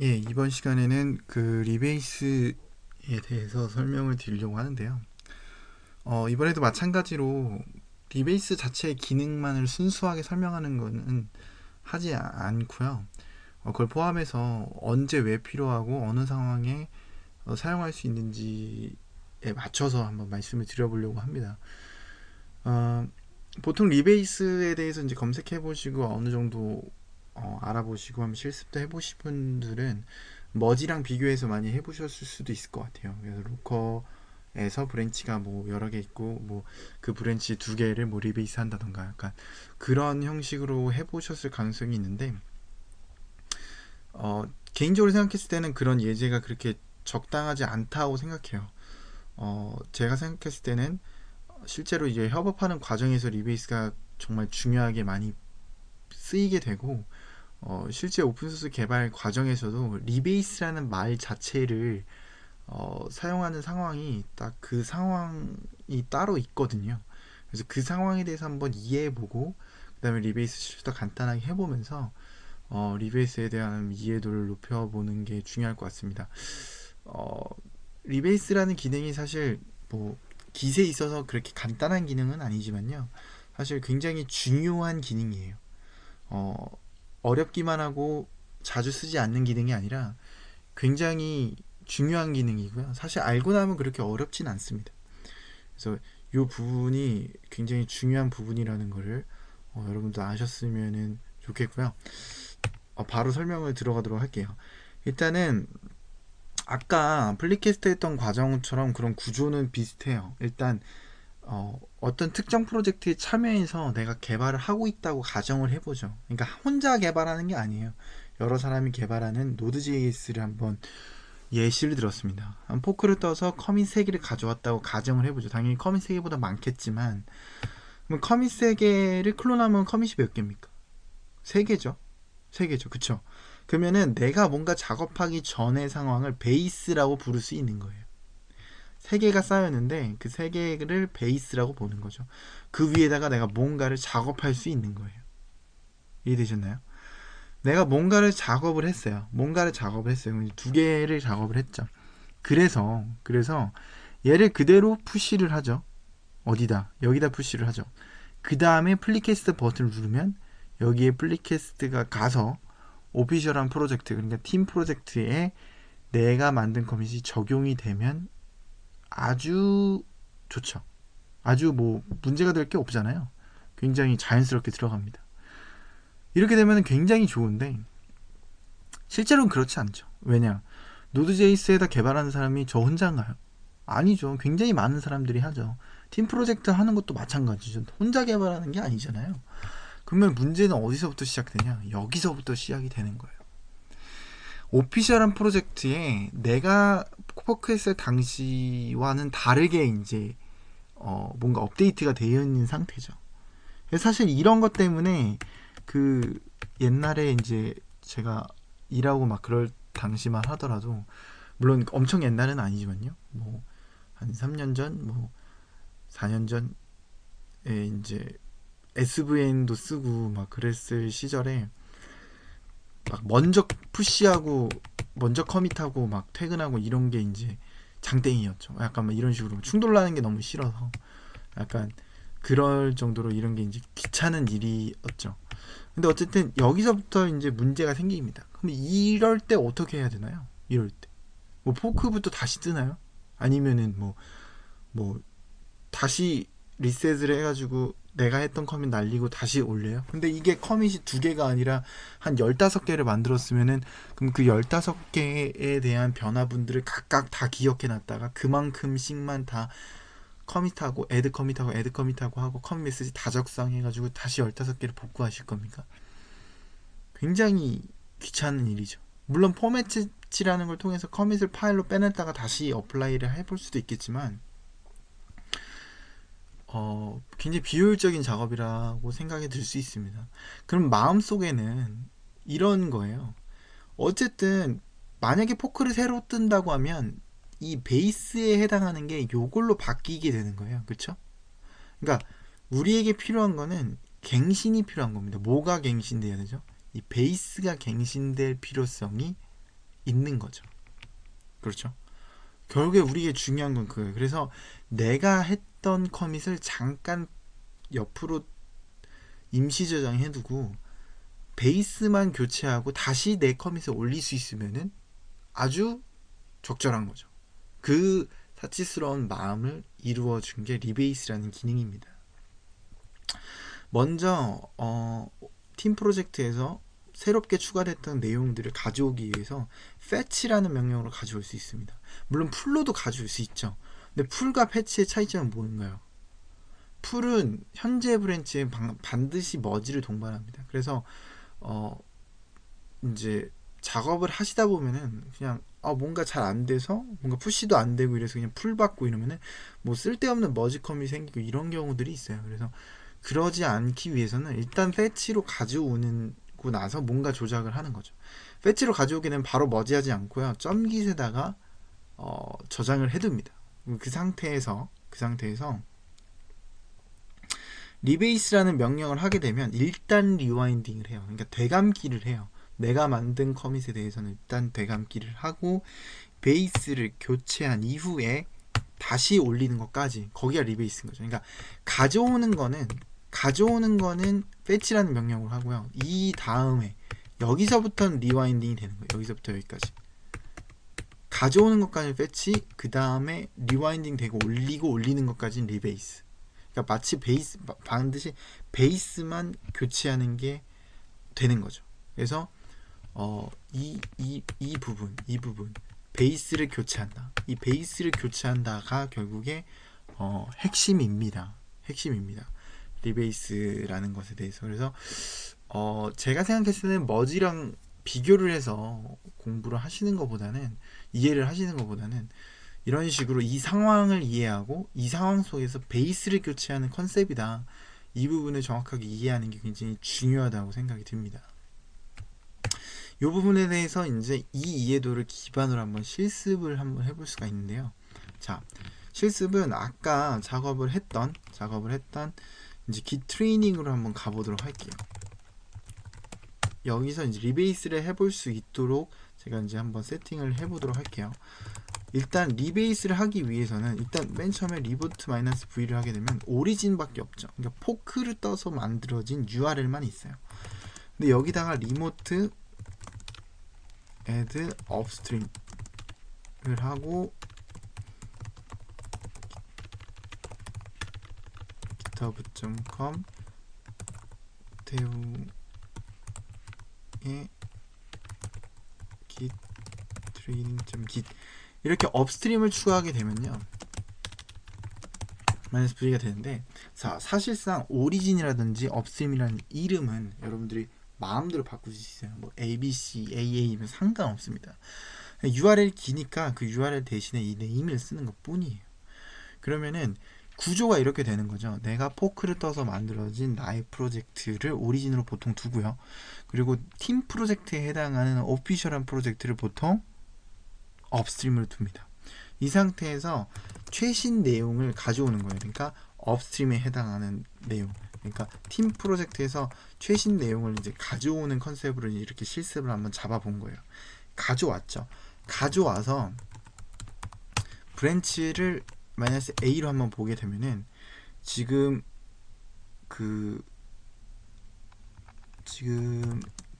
예, 이번 시간에는 그 리베이스에 대해서 설명을 드리려고 하는데요. 이번에도 마찬가지로 리베이스 자체의 기능만을 순수하게 설명하는 것은 하지 않고요. 그걸 포함해서 언제 왜 필요하고 어느 상황에 사용할 수 있는지에 맞춰서 한번 말씀을 드려보려고 합니다. 어, 보통 리베이스에 대해서 이제 검색해 보시고 어느 정도 알아보시고 한번 실습도 해보신 분들은 머지랑 비교해서 많이 해보셨을 수도 있을 것 같아요. 그래서 로커에서 브랜치가 뭐 여러 개 있고 뭐 그 브랜치 두 개를 뭐 리베이스 한다던가 약간 그런 형식으로 해보셨을 가능성이 있는데 개인적으로 생각했을 때는 그런 예제가 그렇게 적당하지 않다고 생각해요. 제가 생각했을 때는 실제로 이제 협업하는 과정에서 리베이스가 정말 중요하게 많이 쓰이게 되고 실제 오픈소스 개발 과정에서도 리베이스라는 말 자체를 사용하는 상황이 딱 그 상황이 따로 있거든요. 그래서 그 상황에 대해서 한번 이해해보고 그 다음에 리베이스 실습도 간단하게 해보면서 리베이스에 대한 이해도를 높여보는 게 중요할 것 같습니다. 어, 리베이스라는 기능이 사실 뭐 기세에 있어서 그렇게 간단한 기능은 아니지만요. 사실 굉장히 중요한 기능이에요. 어, 어렵기만 하고 자주 쓰지 않는 기능이 아니라 굉장히 중요한 기능이고요. 사실 알고 나면 그렇게 어렵진 않습니다. 그래서 이 부분이 굉장히 중요한 부분이라는 것을 여러분도 아셨으면 좋겠고요. 바로 설명을 들어가도록 할게요. 일단은 아까 플리캐스트 했던 과정처럼 그런 구조는 비슷해요. 일단 어떤 특정 프로젝트에 참여해서 내가 개발을 하고 있다고 가정을 해보죠. 그러니까 혼자 개발하는 게 아니에요. 여러 사람이 개발하는 노드.js를 한번 예시를 들었습니다. 포크를 떠서 커밋 3개를 가져왔다고 가정을 해보죠. 당연히 커밋 3개보다 많겠지만 그럼 커밋 3개를 클론하면 커밋이 몇 개입니까? 3개죠. 3개죠. 그쵸? 그러면은 내가 뭔가 작업하기 전의 상황을 베이스라고 부를 수 있는 거예요. 3개가 쌓였는데 그 3개를 베이스라고 보는 거죠. 그 위에다가 내가 뭔가를 작업할 수 있는 거예요. 이해되셨나요? 내가 뭔가를 작업을 했어요. 뭔가를 작업을 했어요. 2개를 작업을 했죠. 그래서 얘를 그대로 푸시를 하죠. 어디다? 여기다 푸시를 하죠. 그 다음에 플리캐스트 버튼을 누르면 여기에 플리캐스트가 가서 오피셜한 프로젝트, 그러니까 팀 프로젝트에 내가 만든 커밋이 적용이 되면 아주 좋죠. 아주 뭐 문제가 될 게 없잖아요. 굉장히 자연스럽게 들어갑니다. 이렇게 되면 굉장히 좋은데 실제로는 그렇지 않죠. 왜냐? 노드.js에다 개발하는 사람이 저 혼자인가요? 아니죠. 굉장히 많은 사람들이 하죠. 팀 프로젝트 하는 것도 마찬가지죠. 혼자 개발하는 게 아니잖아요. 그러면 문제는 어디서부터 시작되냐? 여기서부터 시작이 되는 거예요. 오피셜한 프로젝트에 내가 포크했을 당시와는 다르게 이제 뭔가 업데이트가 되어 있는 상태죠. 사실 이런 것 때문에 그 옛날에 이제 제가 일하고 막 그럴 당시만 하더라도 물론 엄청 옛날은 아니지만요. 뭐 한 3년 전, 뭐 4년 전에 이제 SVN도 쓰고 막 그랬을 시절에 막 먼저 푸시하고 먼저 커밋하고 막 퇴근하고 이런 게 이제 장땡이었죠. 약간 막 이런 식으로 충돌 나는 게 너무 싫어서 약간 그럴 정도로 이런 게 이제 귀찮은 일이었죠. 근데 어쨌든 여기서부터 이제 문제가 생깁니다. 그럼 이럴 때 어떻게 해야 되나요? 이럴 때. 뭐 포크부터 다시 뜨나요? 아니면은 뭐 다시 리셋을 해가지고 내가 했던 커밋 날리고 다시 올려요. 근데 이게 커밋이 2개가 아니라 한 15개를 만들었으면은 그럼 그 15개에 대한 변화분들을 각각 다 기억해 놨다가 그만큼씩만 다 커밋하고 애드 커밋하고 애드 커밋하고 하고 커밋 메시지 다 적상해가지고 다시 15개를 복구하실 겁니까? 굉장히 귀찮은 일이죠. 물론 포맷치라는 걸 통해서 커밋을 파일로 빼냈다가 다시 어플라이를 해볼 수도 있겠지만 굉장히 비효율적인 작업이라고 생각이 들 수 있습니다. 그럼 마음속에는 이런 거예요. 어쨌든 만약에 포크를 새로 뜬다고 하면 이 베이스에 해당하는 게 요걸로 바뀌게 되는 거예요. 그렇죠? 그러니까 우리에게 필요한 거는 갱신이 필요한 겁니다. 뭐가 갱신돼야 되죠? 이 베이스가 갱신될 필요성이 있는 거죠. 그렇죠? 결국에 우리에게 중요한 건 그거예요. 그래서 내가 했던 커밋을 잠깐 옆으로 임시 저장해두고 베이스만 교체하고 다시 내 커밋을 올릴 수 있으면은 아주 적절한 거죠. 그 사치스러운 마음을 이루어준 게 리베이스라는 기능입니다. 먼저 팀 프로젝트에서 새롭게 추가됐던 내용들을 가져오기 위해서 fetch라는 명령으로 가져올 수 있습니다. 물론 풀로도 가져올 수 있죠. 근데 풀과 패치의 차이점은 뭔가요? 풀은 현재 브랜치에 반드시 머지를 동반합니다. 그래서 이제 작업을 하시다 보면은 그냥 뭔가 잘 안 돼서 뭔가 푸시도 안 되고 이래서 그냥 풀 받고 이러면은 뭐 쓸데없는 머지 컴이 생기고 이런 경우들이 있어요. 그래서 그러지 않기 위해서는 일단 패치로 가져오고 나서 뭔가 조작을 하는 거죠. 패치로 가져오게 되면 바로 머지하지 않고요. 점깃에다가 저장을 해둡니다. 그 상태에서 리베이스라는 명령을 하게 되면 일단 리와인딩을 해요. 그러니까 되감기를 해요. 내가 만든 커밋에 대해서는 일단 되감기를 하고 베이스를 교체한 이후에 다시 올리는 것까지 거기가 리베이스인 거죠. 그러니까 가져오는 거는 fetch라는 명령을 하고요. 이 다음에 여기서부터는 리와인딩이 되는 거예요. 여기서부터 여기까지 가져오는 것까지는 fetch, 그 다음에 리와인딩 되고 올리는 것까지는 리베이스. 그러니까 마치 반드시 베이스만 교체하는 게 되는 거죠. 그래서 이 부분 베이스를 교체한다. 이 베이스를 교체한다가 결국에 핵심입니다. 리베이스라는 것에 대해서. 그래서 제가 생각했을 때는 머지랑 비교를 해서 공부를 하시는 것보다는, 이해를 하시는 것보다는 이런 식으로 이 상황을 이해하고 이 상황 속에서 베이스를 교체하는 컨셉이다, 이 부분을 정확하게 이해하는 게 굉장히 중요하다고 생각이 듭니다. 이 부분에 대해서 이제 이 이해도를 기반으로 한번 실습을 한번 해볼 수가 있는데요. 자, 실습은 아까 작업을 했던 이제 git 트레이닝으로 한번 가보도록 할게요. 여기서 이제 리베이스를 해볼 수 있도록 제가 이제 한번 세팅을 해보도록 할게요. 일단 리베이스를 하기 위해서는 일단 맨 처음에 리부트 -v를 하게 되면 오리진밖에 없죠. 그러니까 포크를 떠서 만들어진 URL만 있어요. 근데 여기다가 리모트 add upstream을 하고 github.com 태우의 git training.git 이렇게 업스트림을 추가하게 되면요, -v가 되는데, 사실상 오리진이라든지 업스트림이라는 이름은 여러분들이 마음대로 바꿀 수 있어요. 뭐 ABC, AA면 상관없습니다. URL 기니까 그 URL 대신에 이 네임을 쓰는 것 뿐이에요. 그러면은 구조가 이렇게 되는 거죠. 내가 포크를 떠서 만들어진 나의 프로젝트를 오리진으로 보통 두고요. 그리고 팀 프로젝트에 해당하는 오피셜한 프로젝트를 보통 업스트림으로 둡니다. 이 상태에서 최신 내용을 가져오는 거예요. 그러니까 업스트림에 해당하는 내용, 그러니까 팀 프로젝트에서 최신 내용을 이제 가져오는 컨셉으로 이렇게 실습을 한번 잡아본 거예요. 가져왔죠. 가져와서 브랜치를 -a로 한번 보게 되면은 지금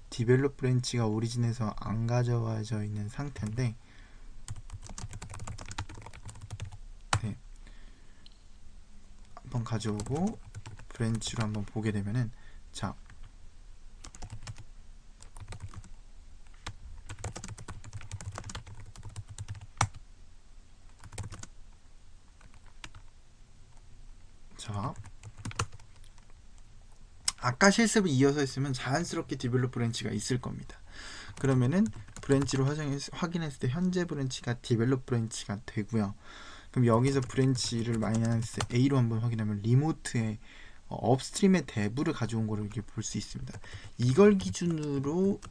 디벨롭 브랜치가 오리진에서 안 가져와져 있는 상태인데, 네, 한번 가져오고 브랜치로 한번 보게 되면은, 자, 아까 실습을 이어서 했으면 자연스럽게 디벨롭 브랜치가 있을 겁니다. 그러면은 브랜치로 확인했을 때 현재 브랜치가 디벨롭 브랜치가 되고요. 그럼 여기서 브랜치를 -a로 한번 확인하면 리모트에 업스트림의 대부를 가져온 거를 이렇게 볼 수 있습니다. 이걸 기준으로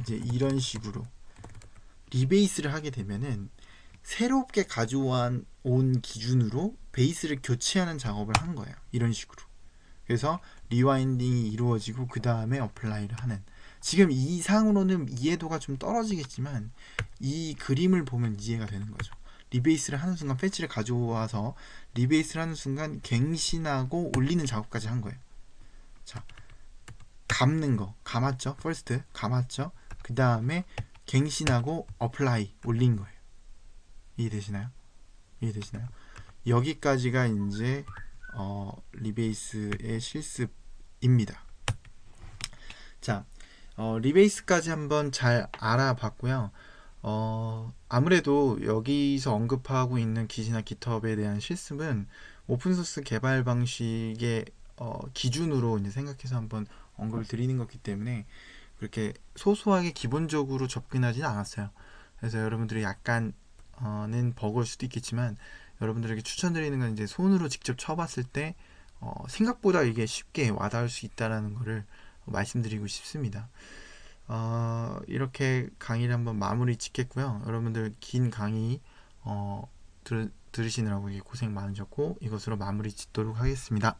이제 이런 식으로 리베이스를 하게 되면은 새롭게 가져온 기준으로 베이스를 교체하는 작업을 한 거예요. 이런 식으로. 그래서 리와인딩이 이루어지고 그 다음에 어플라이를 하는, 지금 이상으로는 이해도가 좀 떨어지겠지만 이 그림을 보면 이해가 되는 거죠. 리베이스를 하는 순간 패치를 가져와서 리베이스를 하는 순간 갱신하고 올리는 작업까지 한 거예요. 자, 감는 거 감았죠. 퍼스트 감았죠. 그 다음에 갱신하고 어플라이 올린 거예요. 이해되시나요? 이해되시나요? 여기까지가 이제 리베이스의 실습입니다. 자, 리베이스까지 한번 잘 알아봤고요. 아무래도 여기서 언급하고 있는 기시나 깃허브에 대한 실습은 오픈소스 개발 방식의 기준으로 이제 생각해서 한번 언급을 드리는 거기 때문에 그렇게 소소하게 기본적으로 접근하지는 않았어요. 그래서 여러분들이 약간은 버거울 수도 있겠지만 여러분들에게 추천드리는 건 이제 손으로 직접 쳐봤을 때 생각보다 이게 쉽게 와닿을 수 있다라는 거를 말씀드리고 싶습니다. 이렇게 강의를 한번 마무리 짓겠고요. 여러분들 긴 강의 들으시느라고 고생 많으셨고 이것으로 마무리 짓도록 하겠습니다.